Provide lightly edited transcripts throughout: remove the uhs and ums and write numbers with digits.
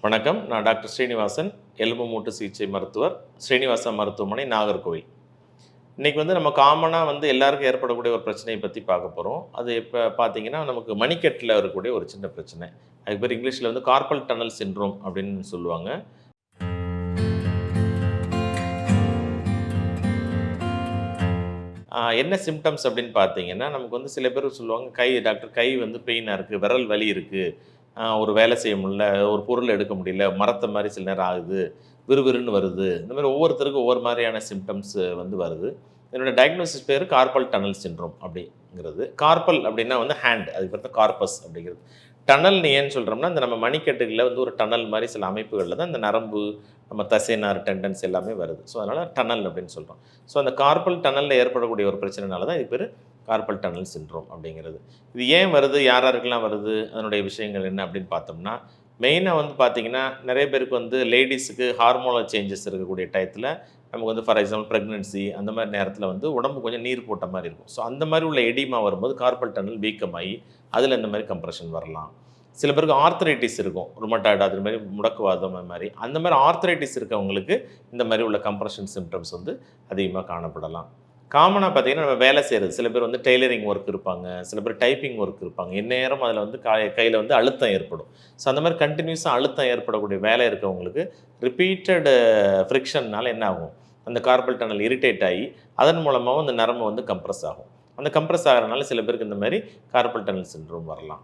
வணக்கம். நான் டாக்டர் ஸ்ரீனிவாசன், எலும்பு மூட்டு சிகிச்சை மருத்துவர், ஸ்ரீனிவாசா மருத்துவமனை, நாகர்கோவில். இன்னைக்கு நம்ம காமனா எல்லாருக்கும் ஏற்படக்கூடிய ஒரு பிரச்சனைய பத்தி பார்க்க போறோம். அது எப்ப பார்த்தீங்கன்னா, நமக்கு மணிக்கட்டுல இருக்கக்கூடிய ஒரு சின்ன பிரச்சனை. அதுக்கு பேரு இங்கிலீஷ்ல கார்பல் டனல் சிண்ட்ரோம் அப்படின்னு சொல்லுவாங்க. என்ன சிம்ப்டம்ஸ் அப்படின்னு பார்த்தீங்கன்னா, நமக்கு சில பேர் சொல்லுவாங்க, டாக்டர் கை பெயினா இருக்கு, விரல் வலி இருக்கு, ஒரு வேலை செய்ய முடியல, ஒரு பொருள் எடுக்க முடியல, மரத்த மாரி சில நேரம் ஆகுது, விறுவிறுன்னு வருது. இந்த மாரி ஒவ்வொருத்தருக்கும் ஒவ்வொரு மாரியான சிம்ப்டம்ஸ் வருது. என்னோட டயக்னோசிஸ் பேரு கார்பல் டனல் சிண்ட்ரோம் அப்படிங்கிறது. கார்பல் அப்படின்னா ஹேண்ட், அதுக்கு பேர் தான் கார்பஸ் அப்படிங்கிறது. டனல்னு ஏன்னு சொல்றோம்னா, இந்த நம்ம மணிக்கட்டுகள்ல ஒரு டனல் மாரி சில அமைப்புகள்ல தான் இந்த நரம்பு, நம்ம தசைநார், டெண்டன்ஸ் எல்லாமே வருது. ஸோ, அதனால டனல் அப்படின்னு சொல்றோம். ஸோ, அந்த கார்பல் டனல்ல ஏற்படக்கூடிய ஒரு பிரச்சனைனால தான் இதுக்கு பேரு கார்பல் டனல் சிண்ட்ரோம் அப்படிங்கிறது. இது ஏன் வருது? யார் யாருக்கெல்லாம் வருது? அதனுடைய விஷயங்கள் என்ன அப்படின்னு பார்த்தோம்னா, மெயினா பார்த்தீங்கன்னா, நெறைய பேருக்கு லேடீஸுக்கு ஹார்மோனல் சேஞ்சஸ் இருக்கக்கூடிய டயத்துல, நமக்கு ஃபார் எக்ஸாம்பிள் பிரெக்னன்சி அந்த மாரி நேரத்தில உடம்பு கொஞ்சம் நீர் போட்ட மாரி இருக்கும். ஸோ, அந்த மாரி உள்ள எடிமா வரும்போது கார்பல் டனல் வீக்கமாயி, அதில இந்த மாரி கம்ப்ரஷன் வரலாம். சில பேருக்கு ஆர்த்ரைட்டிஸ் இருக்கும். ருமட்டாய்டு அது மாரி முடக்குவாதம் அது மாரி. அந்த மாரி ஆர்த்ரைட்டிஸ் இருக்கவங்களுக்கு இந்த மாரி உள்ள கம்ப்ரஷன் சிம்ப்டம்ஸ் அதிகமா காணப்படலாம். காமனா பார்த்தீங்கன்னா, நம்ம வேலை செய்றது. சில பேர் டெய்லரிங் ஒர்க் இருப்பாங்க. சில பேர் டைப்பிங் ஒர்க் இருப்பாங்க. எந்நேரமும் அதில கையில அழுத்தம் ஏற்படும். ஸோ, அந்த மாரி கன்டினியூஸா அழுத்தம் ஏற்படக்கூடிய வேலை இருக்கவங்களுக்கு, ரிப்பீட்டட் ஃப்ரிக்ஷன்னால என்ன ஆகும்? அந்த கார்பல் டனல் இரிட்டேட் ஆயி, அதன் மூலமாவும் அந்த நரம்பு கம்ப்ரஸ் ஆகும். அந்த கம்ப்ரஸ் ஆகுறனால சில பேருக்கு இந்த மாரி கார்பல் டனல் சிண்ட்ரோம் வரலாம்.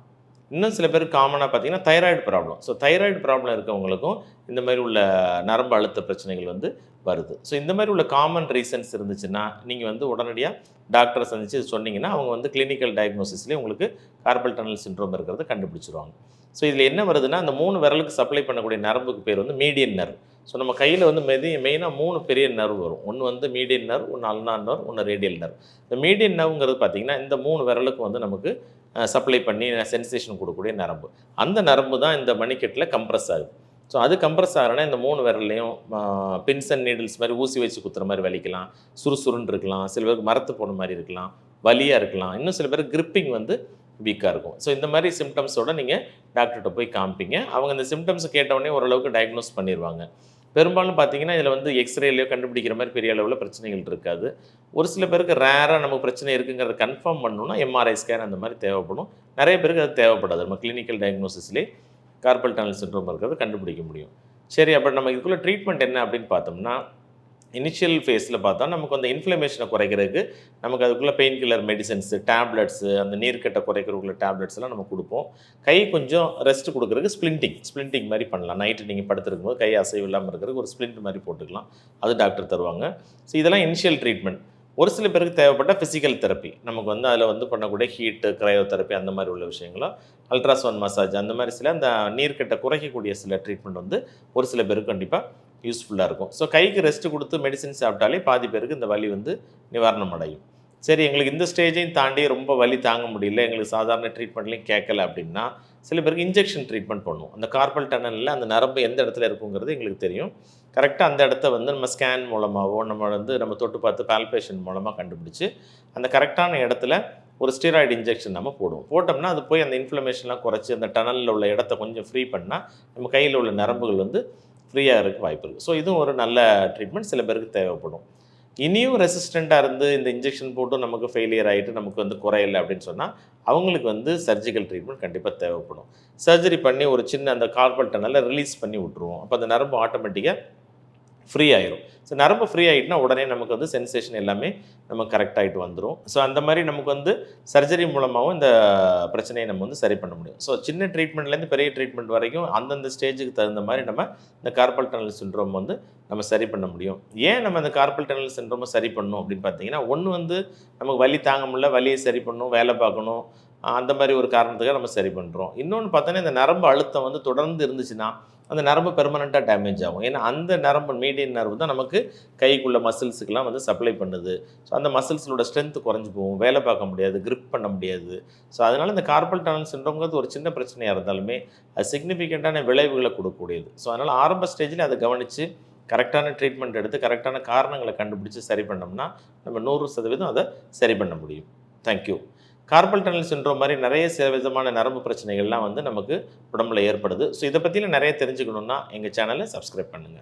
இன்னும் சில பேருக்கு காமனா பார்த்தீங்கன்னா, thyroid problem. So, thyroid problem இருக்கவங்களுக்கும் இந்த மாரி உள்ள நரம்பு அழுத்த பிரச்சனைகள் வருது. ஸோ, இந்த மாரி உள்ள காமன் ரீசன்ஸ் இருந்துச்சுன்னா, நீங்க உடனடியா டாக்டர சந்திச்சு சொன்னீங்கன்னா, அவங்க கிளினிக்கல் டயக்னோசிஸ்லயே உங்களுக்கு கார்பல் டனல் சிண்ட்ரோம் இருக்கிறத கண்டுபிடிச்சுருவாங்க. ஸோ, இதில என்ன வருதுன்னா, அந்த 3 விரலுக்கு சப்ளை பண்ணக்கூடிய நரம்புக்கு பேர் மீடியன் நர்வ். ஸோ, நம்ம கையில மெயினா 3 பெரிய நர்வ் வரும். ஒண்ணு மீடியன் நர்வ், ஒண்ணு அல்னார் நர்வ், ஒண்ணு ரேடியல் நர்வ். இந்த மீடியன் நர்வ்ங்கிறது பார்த்தீங்கன்னா, இந்த 3 விரலுக்கும் நமக்கு சப்ளை பண்ணி சென்சேஷன் குடுக்கக்கூடிய நரம்பு. அந்த நரம்பு தான் இந்த மணிக்கட்டுல கம்ப்ரஸ் ஆகுது. ஸோ, அது கம்ப்ரஸ் ஆகறனா இந்த 3 விரல்லயும் பின்ஸ் அண்ட் நீடில்ஸ் மாரி ஊசி வச்சு குத்துற மாரி வலிக்கலாம். சுறுசுறுன்னு இருக்கலாம். சில பேருக்கு மரத்து போன மாரி இருக்கலாம். வலியா இருக்கலாம். இன்னும் சில பேருக்கு கிரிப்பிங் வீக்கா இருக்கும். ஸோ, இந்த மாரி சிம்ப்டம்ஸோட நீங்க டாக்டர்ட்ட போய் காமிப்பீங்க. அவங்க இந்த சிம்ப்டம்ஸ் கேட்ட உடனே ஓரளவுக்கு டயக்னோஸ் பண்ணிருவாங்க. பெரும்பாலும் பார்த்தீங்கன்னா, இதில எக்ஸ்ரேலயோ கண்டுபிடிக்கிற மாரி பெரிய அளவுல பிரச்சனைகள் இருக்காது. ஒரு சில பேருக்கு ரேரா நமக்கு பிரச்சனை இருக்குங்கிறத கன்ஃபார்ம் பண்ணணும்னா, எம்ஆர்ஐ ஸ்கேன் அந்த மாரி தேவைப்படும். நெறைய பேருக்கு அது தேவைப்படாது. நம்ம கிளினிக்கல் டயக்னோசிஸ்லயே கார்பல் டனல் சிண்ட்ரோம் இருக்கிறத கண்டுபிடிக்க முடியும். சரி, அப்ப நம்ம இதுக்குள்ள ட்ரீட்மெண்ட் என்ன அப்படின்னு பார்த்தோம்னா, இனிஷியல் ஃபேஸ்ல பார்த்தா நமக்கு அந்த இன்ஃப்ளமேஷன குறைக்கிறதுக்கு, நமக்கு அதுக்குள்ள பெயின் கில்லர் மெடிசின்ஸ், டேப்லெட்ஸ், அந்த நீர்க்கட்ட குறைக்கிறதுக்குள்ள டேப்லெட்ஸ்லாம் நம்ம குடுப்போம். கை கொஞ்சம் ரெஸ்ட் குடுக்குறதுக்கு ஸ்ப்ளிண்டிங் மாரி பண்ணலாம். நைட்டு நீங்க படுத்திருக்கும்போது கை அசைவு இல்லாம இருக்கிறதுக்கு ஒரு ஸ்ப்ளிண்ட் மாரி போட்டுக்கலாம். அது டாக்டர் தருவாங்க. ஸோ, இதெல்லாம் இனிஷியல் ட்ரீட்மெண்ட். ஒரு சில பேருக்கு தேவைப்பட்ட ஃபிசிக்கல் தெரப்பி. நமக்கு அதில பண்ணக்கூடிய ஹீட்டு, கிரையோ தெரப்பி அந்த மாரி உள்ள விஷயங்களும், அல்ட்ராசவுண்ட் மசாஜ் அந்த மாரி சில அந்த நீர்க்கட்ட குறைக்கக்கூடிய சில ட்ரீட்மெண்ட் ஒரு சில பேருக்கு கண்டிப்பா யூஸ்ஃபுல்லா இருக்கும். ஸோ, கைக்கு ரெஸ்ட் குடுத்து மெடிசின் சாப்பிட்டாலே பாதி பேருக்கு இந்த வலி நிவாரணம் அடையும். சரி, எங்களுக்கு இந்த ஸ்டேஜையும் தாண்டி ரொம்ப வலி தாங்க முடியல, எங்களுக்கு சாதாரண ட்ரீட்மெண்ட்லயும் கேட்கல அப்படின்னா, சில பேருக்கு இன்ஜெக்ஷன் ட்ரீட்மெண்ட் பண்ணுவோம். அந்த கார்பல் டனல்ல அந்த நரம்பு எந்த இடத்துல இருக்குங்கிறது எங்களுக்கு தெரியும். கரெக்ட்டா அந்த இடத்த நம்ம ஸ்கேன் மூலமாவோ, நம்ம தொட்டு பார்த்து பால்பேஷன் மூலமா கண்டுபிடிச்சு, அந்த கரெக்ட்டான இடத்துல ஒரு ஸ்டீராய்டு இன்ஜெக்ஷன் நம்ம போடுவோம். போட்டோம்னா, அது போய் அந்த இன்ஃப்ளமேஷன்லாம் குறைச்சு, அந்த டனல்ல உள்ள இடத்த கொஞ்சம் ஃப்ரீ பண்ணா, நம்ம கையில உள்ள நரம்புகள் ஃப்ரீ ஆகுறதுக்கு வாய்ப்பு இருக்கு. ஸோ, இதுவும் ஒரு நல்ல ட்ரீட்மெண்ட் சில பேருக்கு தேவைப்படும். இனியும் ரெசிஸ்டன்ட்டா இருந்து இந்த இன்ஜெக்ஷன் போட்டும் நமக்கு ஃபெயிலியர் ஆயிட்டு நமக்கு குறையல அப்படின்னு சொன்னா, அவங்களுக்கு சர்ஜிக்கல் ட்ரீட்மெண்ட் கண்டிப்பா தேவைப்படும். சர்ஜரி பண்ணி ஒரு சின்ன அந்த கார்பல் டனல ரிலீஸ் பண்ணி விட்டுருவோம். அப்ப அந்த நரம்பு ஆட்டோமேட்டிக்கா ஃப்ரீ ஆயிரும். ஸோ, நரம்பு ஃப்ரீ ஆயிட்டுனா உடனே நமக்கு சென்சேஷன் எல்லாமே நமக்கு கரெக்ட் ஆயிட்டு வந்துரும். ஸோ, அந்த மாரி நமக்கு சர்ஜரி மூலமாவும் இந்த பிரச்சனைய நம்ம சரி பண்ண முடியும். ஸோ, சின்ன ட்ரீட்மெண்ட்லேருந்து பெரிய ட்ரீட்மெண்ட் வரைக்கும் அந்தந்த ஸ்டேஜுக்கு தகுந்த மாரி நம்ம இந்த கார்பல் டனல் சிண்ட்ரோம் நம்ம சரி பண்ண முடியும். ஏன் நம்ம இந்த கார்பல் டனல் சிண்ட்ரோம சரி பண்ணணும் அப்படின்னு பார்த்தீங்கன்னா, ஒண்ணு நமக்கு வலி தாங்க முடியல, வலிய சரி பண்ணணும், வேலை பார்க்கணும். அந்த மாரி ஒரு காரணத்துக்காக நம்ம சரி பண்றோம். இன்னொன்னு பார்த்தோன்னா, இந்த நரம்பு அழுத்தம் தொடர்ந்து இருந்துச்சுன்னா, அந்த நரம்பு பெர்மனன்ட்டா டேமேஜ் ஆகும். ஏன்னா, அந்த நரம்பு மீடியன் நர்வ் தான் நமக்கு கைக்குள்ள மசில்ஸுக்குலாம் சப்ளை பண்ணுது. ஸோ, அந்த மசில்ஸோட ஸ்ட்ரென்த் குறைஞ்சு போகும். வேலை பார்க்க முடியாது. கிரிப் பண்ண முடியாது. ஸோ, அதனால இந்த கார்பல் டனல் சிண்ட்ரோம்ங்கிறது ஒரு சின்ன பிரச்சனையா இருந்தாலுமே, அது சிக்னிஃபிகன்ட்டான விளைவுகள குடுக்கக்கூடியது. ஸோ, அதனால ஆரம்ப ஸ்டேஜ்ல அத கவனிச்சு, கரெக்ட்டான ட்ரீட்மெண்ட் எடுத்து, கரெக்ட்டான காரணங்கள கண்டுபிடிச்சு சரி பண்ணோம்னா, நம்ம 100% அத சரி பண்ண முடியும். Thank you. Carpal tunnel syndrome மாரி நெறைய விதமான நரம்பு பிரச்சனைகள்லாம் வந்து நமக்கு உடம்புல ஏற்படுது. ஸோ இத பத்திலாம் நெறைய தெரிஞ்சுக்கணும்னா, எங்க சேனல சப்ஸ்கிரைப் பண்ணுங்க.